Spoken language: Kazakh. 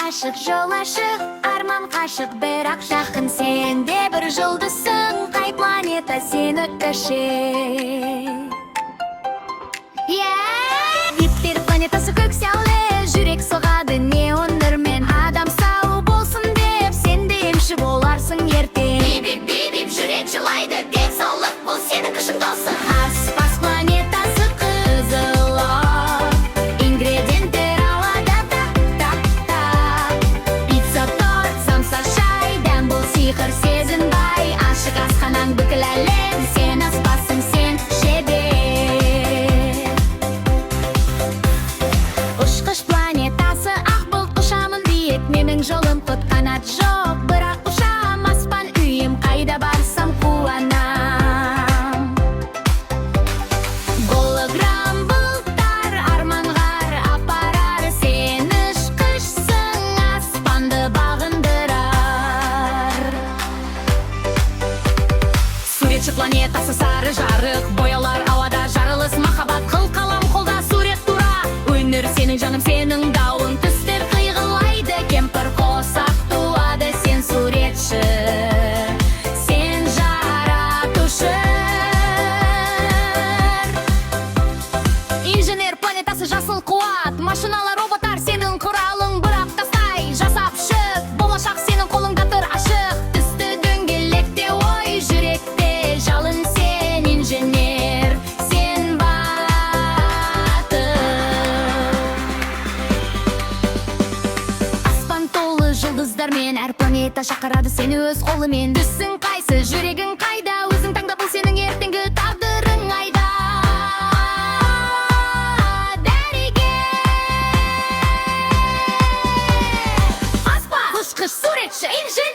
ашық жол ашық, арман қашық, бірақ жақын сен де бір жұлдызсың. Қай планета сені өшір? Виптер планетасы көк сәуле, жүрек соғады неон нұрмен. Адам сау болсын деп, сен де емші боларсың ертең. Бип-бип, жүрек жылайды, денсаулық бұл сенің күшің болсын. Аспас планетасы қызыл от, ингредиенттер ауада так-так-так. Пицца, торт, самса, шай, дәм бұл сиқыр сезінбай. Ашық асханаң бүкіл әлем, сен аспассың, сен шебер. Ұшқыш планетасы ақ бұлт, ұшамын биік, менің жолым құт, қанат жоқ, бірақ ұшам. Аспан үйім, қайда барсам қуанам. Голограмм бұлттар арманғар апарар, сен ұшқышсың, аспанды бағындырар. Суретші планетасы сары жарық, боялар ауада жарылыс, махаббат қыл қалам қолда, сурет тура. Өнер сенің жаным, сенің дауың, түстер қиғылайды, кемпір қосақ туады. Сен суретші, сен жаратушы. Инженер планетасы жасыл қуат, машиналар, роботар сенің құралың, бірақ тастай жасап шық. Болашақ сенің қолыңда тұр ашық, түсті дөңгелекте ой, жүректе жалын, сен инженер, сен батыр. Аспан толы жұлдыздармен, әр планета шақырады сені өз қолымен. Түсің қайсы, жүрегің қайда, өзің таңда, бұл сенің ертеңгі тағдырың айда. Дәрігер, аспан, ұшқыш, суретші, инженер.